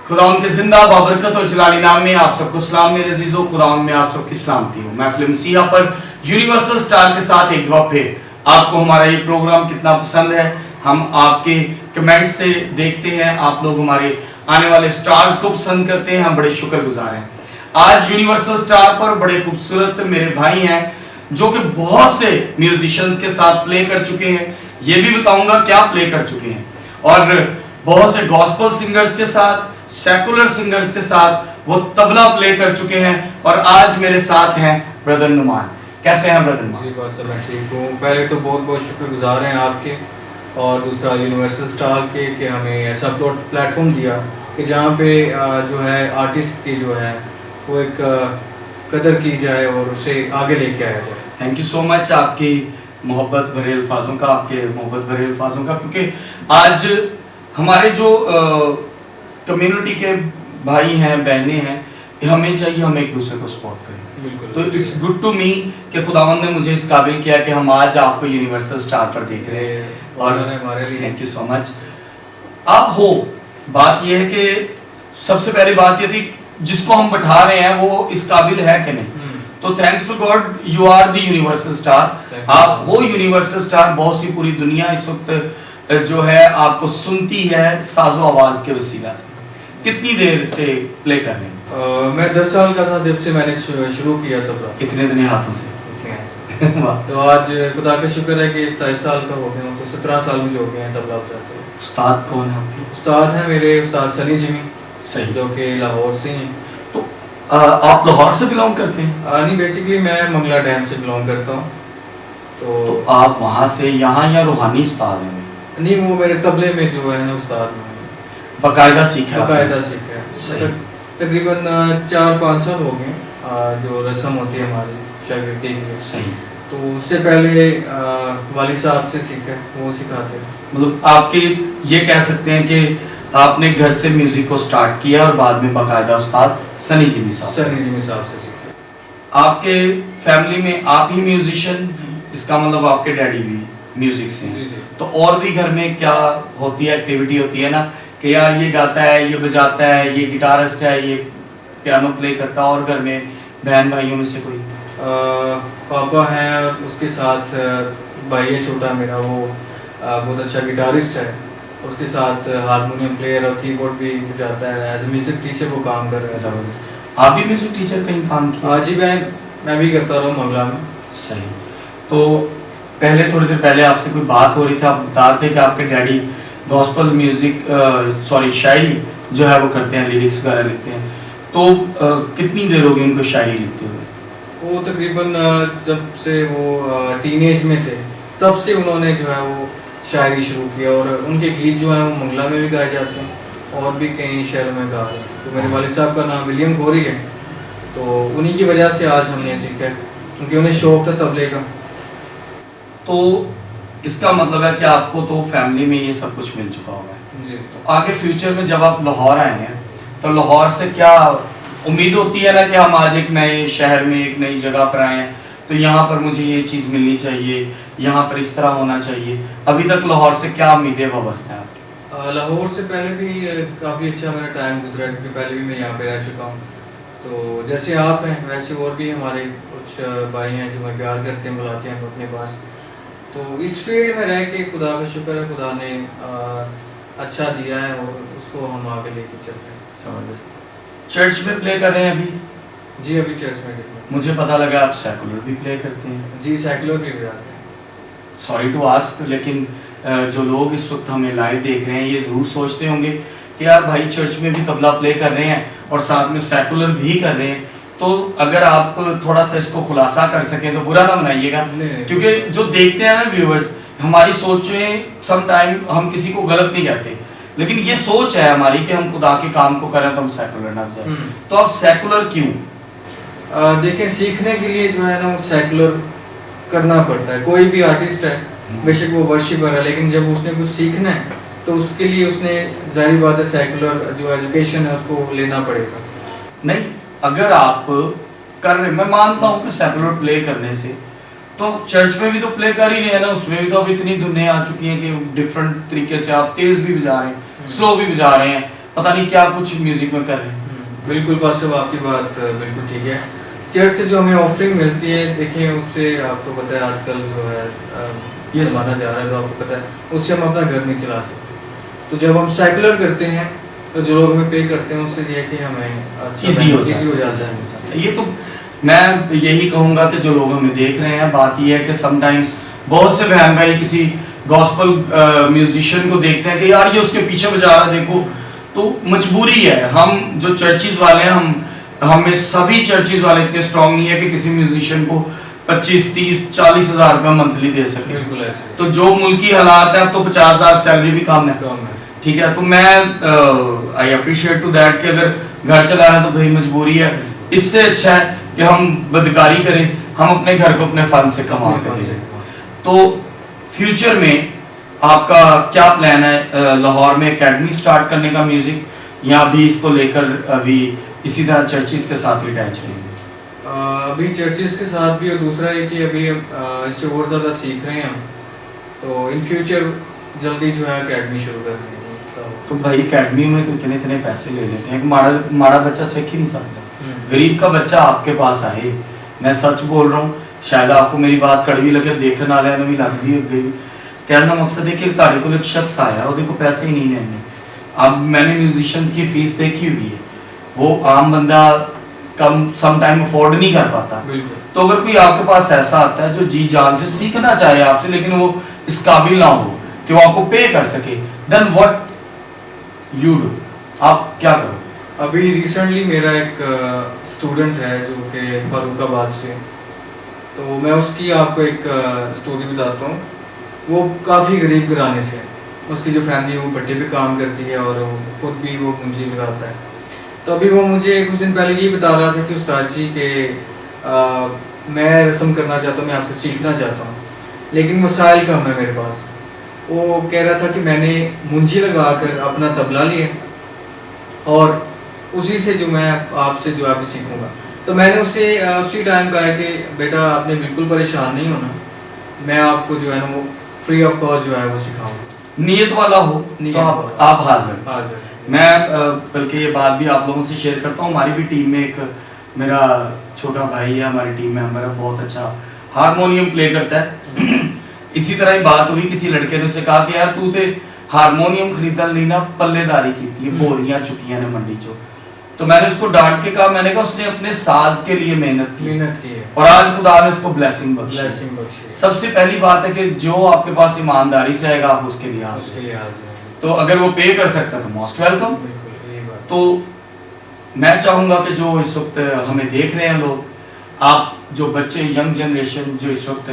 खुदा उनके जिंदा बाबरकत और जलाली नाम में आप सबको सलाम मेरे अजीजों, खुदा में आप सबकी सलामती हो। महफिल मसीहा पर यूनिवर्सल स्टार के साथ एक दफा फिर आपको हमारा ये प्रोग्राम कितना पसंद है हम आपके कमेंट से देखते हैं। आप लोग हमारे आने वाले स्टार्स को पसंद करते हैं, हम बड़े शुक्रगुजार हैं। आज यूनिवर्सल स्टार पर बड़े खूबसूरत मेरे भाई हैं जो कि बहुत से म्यूजिशियंस के साथ प्ले कर चुके हैं, ये भी बताऊंगा क्या प्ले कर चुके हैं, और बहुत से गॉस्पल सिंगर्स के साथ, सेकुलर सिंगर्स के साथ वो तबला प्ले कर चुके हैं। और आज मेरे साथ हैं ब्रदर नुमान। कैसे हैं ब्रदर नुमान? जी बस मैं ठीक हूँ। पहले तो बहुत बहुत शुक्रगुजार हैं आपके, और दूसरा यूनिवर्सल स्टार के कि हमें ऐसा प्लेटफॉर्म दिया कि जहाँ पे जो है आर्टिस्ट की जो है वो एक कदर की जाए और उसे आगे लेके आया जाए। थैंक यू सो मच आपकी मोहब्बत भरे अल्फाजों का, आपके मोहब्बत भरे अल्फाजों का, क्योंकि आज हमारे जो कम्युनिटी के भाई हैं, बहनें हैं, हमें चाहिए हम एक दूसरे को सपोर्ट करें। तो इट्स गुड टू मी कि खुदावंद ने मुझे इस काबिल किया कि हम आज आपको यूनिवर्सल स्टार पर देख रहे हैं, और हमारे लिए थैंक यू सो मच। आप हो, बात यह है कि सबसे पहली बात यह थी जिसको हम बैठा रहे हैं वो इस काबिल है कि नहीं, तो thanks to God you are the universal star. आप हो यूनिवर्सल स्टार। बहुत सी पूरी दुनिया इस वक्त जो है आपको सुनती है साजो आवाज के वसीला से। कितनी देर से प्ले कर रहे हैं? मैं 10 साल का था जब से मैंने शुरू किया तबला। इतने इतने हाथों से तो आज खुदा का शुक्र है कि 27 साल का हो गया हूँ, तो 17 साल मुझे हो गए हैं तबला बजाते हुए। उस्ताद कौन है आपके? उस्ताद हैं मेरे उस्ताद सनी जिमी, सही, जो कि लाहौर से हैं। तो आप लाहौर से बिलोंग करते हैं? नहीं, बेसिकली मैं मंगला डैम से बिलोंग करता हूँ। तो आप वहाँ से यहाँ या रूहानी उस्ताद हैं? नहीं, वो मेरे तबले में जो है ना उस्ताद बाकायदा सीखा? बाकायदा सीखा है। तकरीबन 4-5 साल हो गए जो रस्म होती है हमारी शागिर्दी की। सही। तो उससे पहले वाली साहब से सीखा, वो सिखाते हैं। मतलब आपके ये कह सकते हैं कि आपने घर से म्यूजिक को स्टार्ट किया और बाद में बाकायदा उस्ताद सनी जिमी साहब से सीखा। आपके फैमिली में आप ही म्यूजिशियन, इसका मतलब आपके डैडी भी म्यूजिक से हैं? जी। तो और भी घर में क्या होती है, एक्टिविटी होती है ना कि यार ये गाता है, ये बजाता है, ये गिटारिस्ट है, ये पियानो प्ले करता है, और घर में बहन भाइयों में से कोई? पापा हैं और उसके साथ भाई है छोटा मेरा, वो बहुत अच्छा गिटारिस्ट है। उसके साथ हारमोनियम प्लेयर और कीबोर्ड भी बजाता है। एज ए म्यूजिक टीचर वो काम कर रहा है। आप भी म्यूजिक टीचर कहीं काम किया? जी, मैं भी करता रहा हूँ मंगला में। सही। तो पहले थोड़ी देर पहले आपसे कोई बात हो रही थी, आप बता रहे थे कि आपके डैडी गॉस्पल म्यूजिक शायरी जो है वो करते हैं, लिरिक्स वगैरह लिखते हैं। तो कितनी देर हो गई उनको शायरी लिखते हुए? वो तकरीबन जब से वो टीनेज में थे तब से उन्होंने जो है वो शायरी शुरू किया, और उनके गीत जो हैं वो मंगला में भी गाए जाते हैं और भी कई शहरों में गा रहे हैं। तो मेरे वालिद साहब का नाम विलियम गोरी है, तो उन्हीं की वजह से आज हमने सीखा, क्योंकि उन्हें शौक था तबले का। तो इसका मतलब है कि आपको तो फैमिली में ये सब कुछ मिल चुका होगा जी। तो आगे फ्यूचर में जब आप लाहौर आए हैं तो लाहौर से क्या उम्मीद होती है ना कि हम आज एक नए शहर में, एक नई जगह पर आए हैं, तो यहाँ पर मुझे ये चीज़ मिलनी चाहिए, यहाँ पर इस तरह होना चाहिए। अभी तक लाहौर से क्या उम्मीदें वाबस्ता हैं आपकी? लाहौर से पहले भी काफ़ी अच्छा मेरा टाइम गुजरा, क्योंकि पहले भी मैं यहाँ पे रह चुका हूँ। तो जैसे आप हैं वैसे और भी हमारे कुछ भाई हैं जो हमें प्यार करते हैं, बुलाते हैं अपने पास। तो इस फील्ड में रह के खुदा का शुक्र है, खुदा ने अच्छा दिया है और उसको हम आगे लेके चल रहे हैं। जबरदस्त। चर्च में प्ले कर रहे हैं अभी? जी, अभी चर्च में। मुझे पता लगा आप सेकुलर भी प्ले करते हैं। जी, सेकुलर भी बजाते हैं। सॉरी टू आस्क, लेकिन जो लोग इस वक्त हमें लाइव देख रहे हैं ये ज़रूर सोचते होंगे कि यार भाई चर्च में भी तबला प्ले कर रहे हैं और साथ में सेकुलर भी कर रहे हैं। तो अगर आप थोड़ा सा इसको खुलासा कर सकें तो बुरा ना बनाइएगा, क्योंकि जो देखते हैं ना व्यूअर्स, हमारी सोचें सम टाइम हम किसी को गलत नहीं कहते, लेकिन ये सोच है हमारी कि हम खुदा के काम को करें तो हम सेकुलर ना जाए। तो आप सेकुलर क्यों? देखें, सीखने के लिए जो है ना वो सेकुलर करना पड़ता है। कोई भी आर्टिस्ट है, बेशक वो वर्शिपर है, लेकिन जब उसने कुछ सीखना है तो उसके लिए उसने जाहिर बात है सेकुलर जो एजुकेशन है उसको लेना पड़ेगा। नहीं, अगर आप कर रहे, मैं मानता हूँ कि सेकुलर प्ले करने से तो चर्च में भी तो प्ले कर ही रहे हैं ना, उसमें भी तो अब इतनी धुनें आ चुकी हैं कि डिफरेंट तरीके से आप तेज भी बजा रहे हैं, स्लो भी बजा रहे हैं, पता नहीं क्या कुछ म्यूजिक में कर रहे हैं। बिल्कुल बात साहब, आपकी बात बिल्कुल ठीक है। चर्च से जो हमें ऑफरिंग मिलती है, देखिए उससे आपको पता है आजकल जो है ये ज़माना जा रहा है, तो आपको पता है उससे हम अपना घर नहीं चला सकते। तो जब हम सेकुलर करते हैं तो जो लोग हमें पे करते हैं उससे ये है कि हमें इजी हो जाता है। ये तो मैं यही कहूँगा कि जो लोग हमें देख रहे हैं, बात ये है कि समटाइम बहुत से बहन भाई किसी गॉस्पल म्यूजिशियन को देखते हैं कि यार ये उसके पीछे बजा रहा देखो, तो मजबूरी है। हम जो चर्चिज वाले हैं, हमें सभी चर्चिज वाले इतने स्ट्रांग नहीं है कि किसी म्यूजिशियन को 25, 30, 40 हज़ार रुपया मंथली दे सके। बिल्कुल ऐसे। तो जो मुल्की हालात है, तो 50,000 सैलरी भी कम है, ठीक है। तो मैं आई अप्रिशिएट टू दैट कि अगर घर चला रहे हैं तो भाई मजबूरी है। इससे अच्छा है कि हम बदकारी करें, हम अपने घर को अपने फंड से कमा के दें। तो फ्यूचर में आपका क्या प्लान है? लाहौर में एकेडमी स्टार्ट करने का म्यूजिक, या अभी इसको लेकर अभी इसी तरह चर्चिस के साथ ही अटैच रहेंगे? अभी चर्चिस के साथ भी, और दूसरा है कि अभी इससे और ज़्यादा सीख रहे हैं हम, तो इन फ्यूचर जल्दी जो है एकेडमी शुरू कर देंगे। तो भाई एकेडमी में तो इतने इतने पैसे ले लेते हैं कि माड़ा बच्चा सीख ही नहीं सकता। गरीब का बच्चा आपके पास आए, मैं सच बोल रहा हूँ, शायद आपको मेरी बात कड़वी लगे, देखने वाले ने भी लग दी गई। कहना मकसद है कि तारे को एक शख्स आया, वो देखो पैसे ही नहीं लेने। अब मैंने म्यूजिशियंस की फीस देखी हुई है, वो आम बंदा कम सम टाइम अफोर्ड नहीं कर पाता। तो अगर कोई आपके पास ऐसा आता है जो जी जान से सीखना चाहे आपसे, लेकिन वो इस काबिल ना हो कि वो आपको पे कर सके, देन व्हाट यू डू, आप क्या करो? अभी रिसेंटली मेरा एक स्टूडेंट है जो कि फारूकाबाद से, तो मैं उसकी आपको एक स्टोरी बताता हूँ। वो काफ़ी गरीब घराने से है, उसकी जो फैमिली वो भट्टे पे काम करती है और खुद भी वो पूंजी लगाता है। तो अभी वो मुझे कुछ दिन पहले ये बता रहा था कि उस्ताद जी के मैं रस्म करना चाहता हूँ, मैं आपसे सीखना चाहता हूँ, लेकिन वसाइल कम है मेरे पास। वो कह रहा था कि मैंने मुंजी लगा कर अपना तबला लिया और उसी से जो मैं आपसे जो आप सीखूंगा। तो मैंने उससे उसी टाइम कहा कि बेटा आपने बिल्कुल परेशान नहीं होना, मैं आपको जो है ना वो फ्री ऑफ कॉस्ट जो है वो सिखाऊंगा। नियत वाला हो तो आप हाजिर। मैं बल्कि ये बात भी आप लोगों से शेयर करता हूँ। हमारी भी टीम में एक मेरा छोटा भाई है, हमारी टीम मेंबर है, बहुत अच्छा हारमोनियम प्ले करता है। इसी तरह ही बात हुई, किसी लड़के ने उसे कहा कि यार तू ते हारमोनियम खरीदन ली ना पल्लेदारी की थी, बोरियां चुकियां ने मंडी चो। तो मैंने उसको डांट के कहा, मैंने कहा उसने अपने साज के लिए मेहनत की है और आज खुदा ने उसको ब्लेसिंग बख्शी। सबसे पहली बात है कि जो आपके पास ईमानदारी से आएगा आप उसके लिए हाजिर। तो अगर वो पे कर सकता तो मोस्ट वेलकम। तो मैं चाहूँगा कि जो इस वक्त हमें देख रहे हैं लोग, आप जो बच्चे यंग जनरेशन जो इस वक्त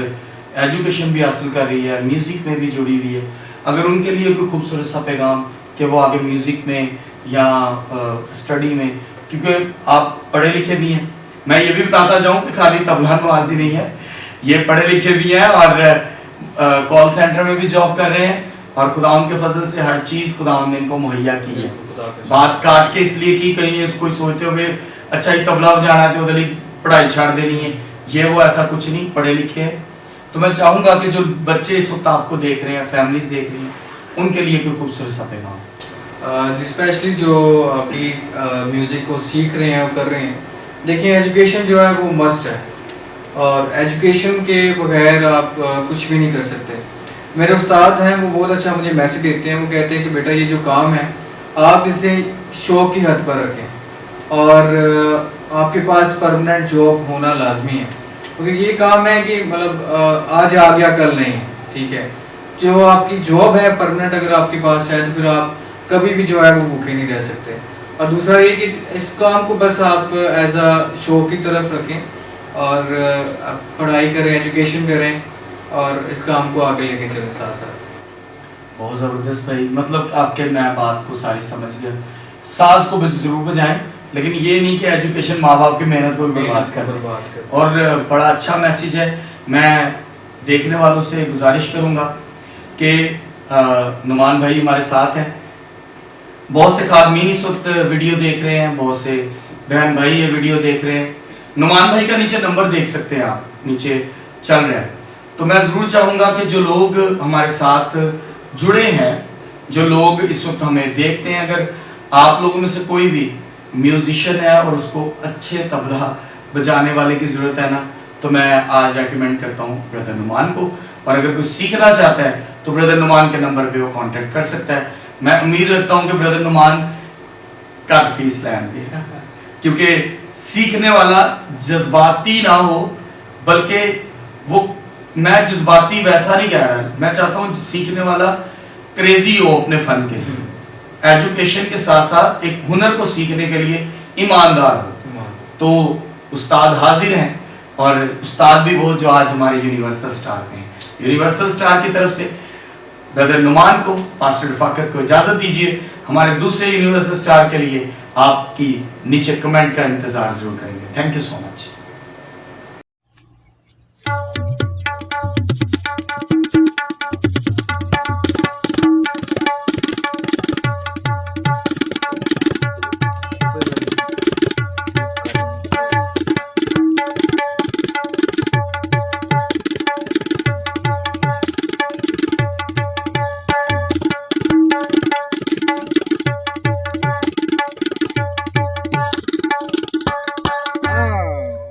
एजुकेशन भी हासिल कर रही है, म्यूज़िक में भी जुड़ी हुई है, अगर उनके लिए कोई खूबसूरत सा पैगाम कि वो आगे म्यूज़िक में या स्टडी में, क्योंकि आप पढ़े लिखे भी हैं, मैं ये भी बताता जाऊँ कि खाली तबला नवाजी नहीं है, ये पढ़े लिखे भी हैं और कॉल सेंटर में भी जॉब कर रहे हैं और खुदा के फजल से हर चीज़ खुदा ने इनको मुहैया की है। बात काट के इसलिए की कहीं कोई सोचते हो अच्छा ही तबला बजाना है तो उधर पढ़ाई छाड़ देनी है, ये वो ऐसा कुछ नहीं, पढ़े लिखे हैं। तो मैं चाहूँगा कि जो बच्चे इस वक्त आपको देख रहे हैं, फैमिलीज देख रही हैं, उनके लिए कोई खूबसूरत सा पैगाम। स्पेशली जो अभी म्यूज़िक को सीख रहे हैं और कर रहे हैं, देखिए एजुकेशन जो है वो मस्ट है और एजुकेशन के बगैर आप कुछ भी नहीं कर सकते। मेरे उस्ताद हैं, वो बहुत अच्छा मुझे मैसेज देते हैं, वो कहते हैं कि बेटा ये जो काम है आप इसे शौक की हद पर रखें और आपके पास परमानेंट जॉब होना लाजमी है, क्योंकि ये काम है कि मतलब आज आ गया कल नहीं, ठीक है। जो आपकी जॉब है परमानेंट अगर आपके पास है तो फिर आप कभी भी जो है वो भूखे नहीं रह सकते। और दूसरा ये कि इस काम को बस आप एज अ शौक की तरफ रखें और पढ़ाई करें, एजुकेशन करें और इस काम को आगे लेके चलें साथ साथ। बहुत ज़बरदस्त भाई, मतलब आपके मैं बात को सारी समझ गया। साज को ज़रूर बजाएं, लेकिन ये नहीं कि एजुकेशन माँ बाप की मेहनत को बर्बाद कर दे। और बड़ा अच्छा मैसेज है। मैं देखने वालों से गुजारिश करूँगा कि नुमान भाई हमारे साथ हैं, बहुत से खादमीन इस वक्त वीडियो देख रहे हैं, बहुत से बहन भाई ये वीडियो देख रहे हैं। नुमान भाई का नीचे नंबर देख सकते हैं आप, नीचे चल रहा है। तो मैं ज़रूर चाहूँगा कि जो लोग हमारे साथ जुड़े हैं, जो लोग इस वक्त हमें देखते हैं, अगर आप लोगों में से कोई भी म्यूजिशियन है और उसको अच्छे तबला बजाने वाले की ज़रूरत है ना, तो मैं आज रेकमेंड करता हूँ ब्रदर नुमान को। और अगर कोई सीखना चाहता है तो ब्रदर नुमान के नंबर पे वो कांटेक्ट कर सकता है। मैं उम्मीद रखता हूँ कि ब्रदर नुमान कट फीस लेंगे, क्योंकि सीखने वाला जज्बाती ना हो, बल्कि वो, मैं जज्बाती वैसा नहीं कह रहा, मैं चाहता हूँ सीखने वाला क्रेजी हो अपने फन के लिए, एजुकेशन के साथ साथ एक हुनर को सीखने के लिए ईमानदार हो। तो उस्ताद हाजिर हैं, और उस्ताद भी वो जो आज हमारे यूनिवर्सल स्टार में हैं। यूनिवर्सल स्टार की तरफ से ब्रदर नुमान को, पास्टर रफाकत को इजाज़त दीजिए। हमारे दूसरे यूनिवर्सल स्टार के लिए आपकी नीचे कमेंट का इंतज़ार ज़रूर करेंगे। Thank you so much.